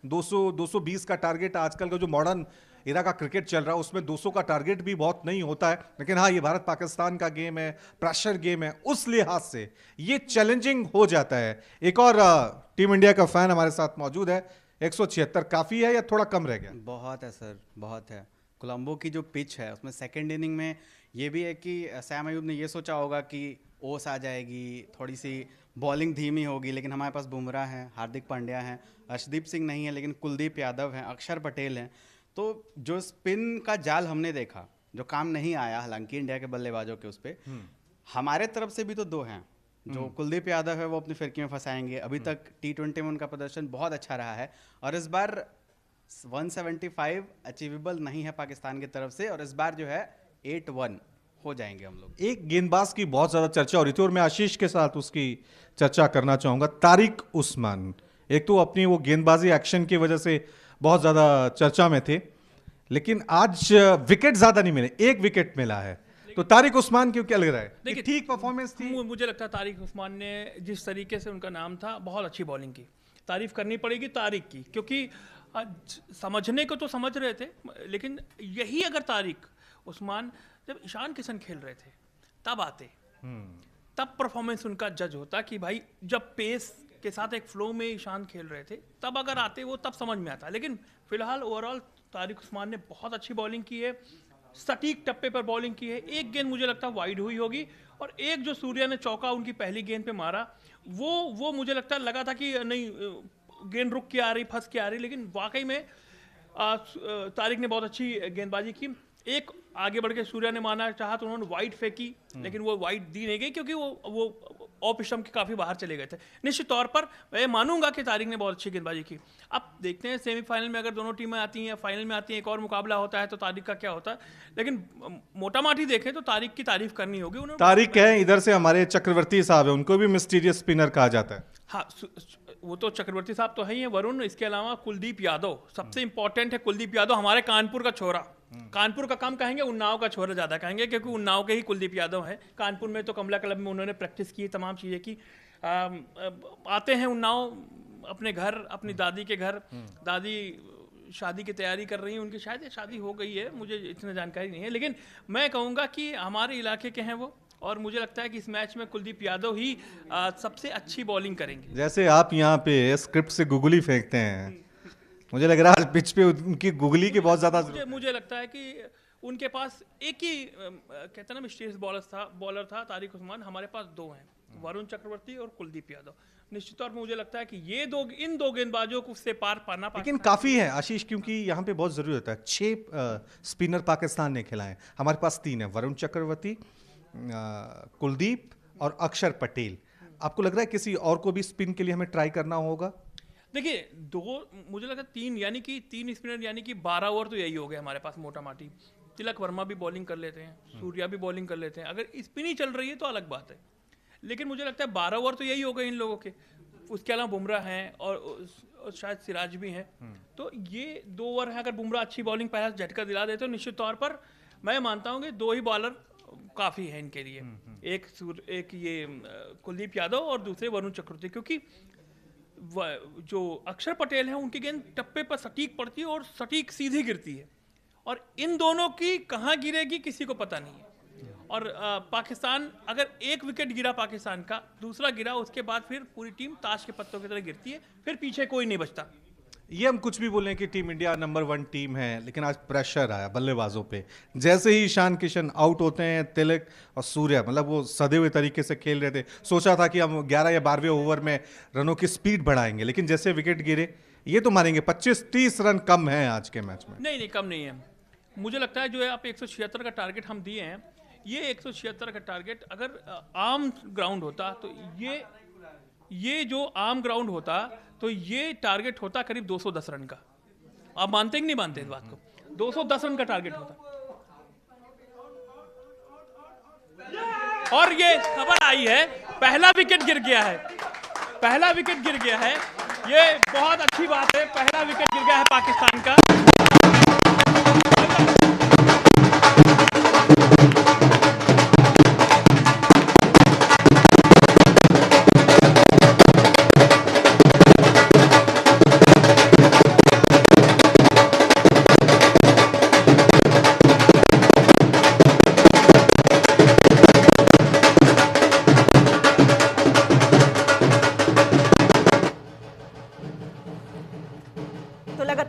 200 220 का टारगेट, आजकल का जो मॉडर्न इरा का क्रिकेट चल रहा है उसमें 200 का टारगेट भी बहुत नहीं होता है। लेकिन हाँ, ये भारत पाकिस्तान का गेम है, प्रेशर गेम है, उस लिहाज से ये चैलेंजिंग हो जाता है। एक और टीम इंडिया का फैन हमारे साथ मौजूद है। 176 काफी है या थोड़ा कम रह गया? बहुत है सर, बहुत है। कोलंबो की जो पिच है उसमें सेकंड इनिंग में ये भी है कि सैम अयूब ने ये सोचा होगा कि ओस आ जाएगी, थोड़ी सी बॉलिंग धीमी होगी, लेकिन हमारे पास बुमराह हैं, हार्दिक पांड्या हैं, अर्शदीप सिंह नहीं है लेकिन कुलदीप यादव हैं, अक्षर पटेल हैं। तो जो स्पिन का जाल हमने देखा, जो काम नहीं आया हालांकि इंडिया के बल्लेबाजों के उस पर, हमारे तरफ से भी तो दो हैं। जो कुलदीप यादव है वो अपनी फिरकी में फंसाएंगे। अभी तक T20 में उनका प्रदर्शन बहुत अच्छा रहा है और इस बार 175 अचीवेबल नहीं है पाकिस्तान की तरफ से, और इस बार जो है 8-1 हो जाएंगे हम लोग। एक गेंदबाज की बहुत ज्यादा चर्चा हो रही थी और मैं आशीष के साथ उसकी चर्चा करना चाहूंगा, तारिक उस्मान। एक तो अपनी वो गेंदबाजी एक्शन की वजह से बहुत ज्यादा चर्चा में थे, लेकिन आज विकेट ज्यादा नहीं मिले, एक विकेट मिला है। तो तारिक उस्मान क्यों, क्या लग रहा है? देखिए, ठीक परफॉर्मेंस थी? मुझे लगता है तारिक उस्मान ने जिस तरीके से उनका नाम था, बहुत अच्छी बॉलिंग की। तारीफ करनी पड़ेगी तारिक की, क्योंकि समझने को तो समझ रहे थे, लेकिन यही अगर तारिक उस्मान जब ईशान किशन खेल रहे थे तब आते, तब परफॉर्मेंस उनका जज होता कि भाई जब पेस के साथ एक फ्लो में ईशान खेल रहे थे तब अगर आते वो, तब समझ में आता। लेकिन फिलहाल ओवरऑल तारिक उस्मान ने बहुत अच्छी बॉलिंग की है, सटीक टप्पे पर बॉलिंग की है। एक गेंद मुझे लगता है वाइड हुई होगी, और एक जो सूर्या ने चौका उनकी पहली गेंद पे मारा, वो मुझे लगता है लगा था कि नहीं गेंद रुक के आ रही, फंस के आ रही, लेकिन वाकई में तारिक ने बहुत अच्छी गेंदबाजी की। एक आगे बढ़ के सूर्या ने माना चाहा तो उन्होंने वाइड फेंकी, लेकिन वो वाइड दी नहीं गई क्योंकि वो ऑफ स्टंप के काफी बाहर चले गए थे। निश्चित तौर पर मैं मानूंगा कि तारिक ने बहुत अच्छी गेंदबाजी की। अब देखते हैं सेमीफाइनल में अगर दोनों टीमें आती हैं, फाइनल में आती हैं, एक और मुकाबला होता है तो तारिक का क्या होता है। लेकिन मोटा माटी देखें तो तारिक की तारीफ करनी होगी। उन्होंने तारिक है, इधर से हमारे चक्रवर्ती साहब है, उनको भी मिस्टीरियस स्पिनर कहा जाता है। हाँ, वो तो चक्रवर्ती साहब तो है ही है, वरुण। इसके अलावा कुलदीप यादव सबसे इंपॉर्टेंट है। कुलदीप यादव हमारे कानपुर का छोरा, कानपुर का कम कहेंगे, उन्नाव का छोरा ज्यादा कहेंगे, क्योंकि उन्नाव के ही कुलदीप यादव है। कानपुर में तो कमला क्लब में उन्होंने प्रैक्टिस की, तमाम चीजें की। आते हैं उन्नाव अपने घर, अपनी दादी के घर। दादी शादी की तैयारी कर रही हैं, उनकी शायद शादी हो गई है, मुझे इतनी जानकारी नहीं है, लेकिन मैं कहूँगा कि हमारे इलाके के हैं वो, और मुझे लगता है कि इस मैच में कुलदीप यादव ही सबसे अच्छी बॉलिंग करेंगे। जैसे आप यहाँ पे स्क्रिप्ट से गुगली फेंकते हैं, मुझे लग रहा है पिच पे उनकी गुगली की बहुत ज्यादा मुझे लगता है कि उनके पास एक ही कहते हैं ना मिस्टीरियस बॉलर था तारिक उस्मान। हमारे पास दो हैं, वरुण चक्रवर्ती और कुलदीप यादव। निश्चित तौर पर मुझे लगता है कि इन दो गेंदबाजों को उससे पार पाना, लेकिन काफी है आशीष, क्योंकि यहाँ पे बहुत जरूरी होता है। 6 स्पिनर पाकिस्तान ने खिलाए, हमारे पास 3 है, वरुण चक्रवर्ती, कुलदीप और अक्षर पटेल। आपको लग रहा है किसी और को भी स्पिन के लिए हमें ट्राई करना होगा? देखिए, मुझे लगता है 3, यानी कि 3 स्पिनर, यानी कि 12 ओवर तो यही हो गए हमारे पास मोटा माटी। तिलक वर्मा भी बॉलिंग कर लेते हैं, सूर्या भी बॉलिंग कर लेते हैं। अगर स्पिन ही चल रही है तो अलग बात है, लेकिन मुझे लगता है 12 ओवर तो यही हो गए इन लोगों के। उसके अलावा बुमराह हैं और शायद सिराज भी हैं। तो ये 2 ओवर हैं। अगर बुमराह अच्छी बॉलिंग पहला झटका दिला देते तो निश्चित तौर पर मैं मानता हूँ कि 2 ही बॉलर काफ़ी है इनके लिए। एक ये कुलदीप यादव और दूसरे वरुण चक्रवर्ती, क्योंकि जो अक्षर पटेल हैं उनकी गेंद टप्पे पर सटीक पड़ती है और सटीक सीधी गिरती है, और इन दोनों की कहाँ गिरेगी किसी को पता नहीं है। और पाकिस्तान, अगर एक विकेट गिरा पाकिस्तान का, दूसरा गिरा, उसके बाद फिर पूरी टीम ताश के पत्तों की तरह गिरती है, फिर पीछे कोई नहीं बचता। ये हम कुछ भी बोलें कि टीम इंडिया नंबर 1 टीम है, लेकिन आज प्रेशर आया बल्लेबाजों पे। जैसे ही ईशान किशन आउट होते हैं, तिलक और सूर्या, मतलब वो सदे हुए तरीके से खेल रहे थे, सोचा था कि हम 11 या 12वें ओवर में रनों की स्पीड बढ़ाएंगे, लेकिन जैसे विकेट गिरे, ये तो मानेंगे 25-30 रन कम है आज के मैच में। नहीं, कम नहीं है। मुझे लगता है जो है आप 176 का टारगेट हम दिए हैं, ये 176 का टारगेट अगर आम ग्राउंड होता तो ये जो आम ग्राउंड होता तो ये टारगेट होता करीब 210 रन का। आप मानते कि नहीं मानते इस बात को? 210 रन का टारगेट होता। और ये खबर आई है, पहला विकेट गिर गया है, पहला विकेट गिर गया है। ये बहुत अच्छी बात है, पहला विकेट गिर गया है पाकिस्तान का।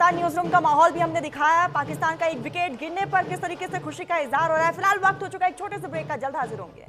लगातार न्यूज रूम का माहौल भी हमने दिखाया, पाकिस्तान का एक विकेट गिरने पर किस तरीके से खुशी का इजहार हो रहा है। फिलहाल वक्त हो चुका है एक छोटे से ब्रेक का, जल्द हाजिर होंगे।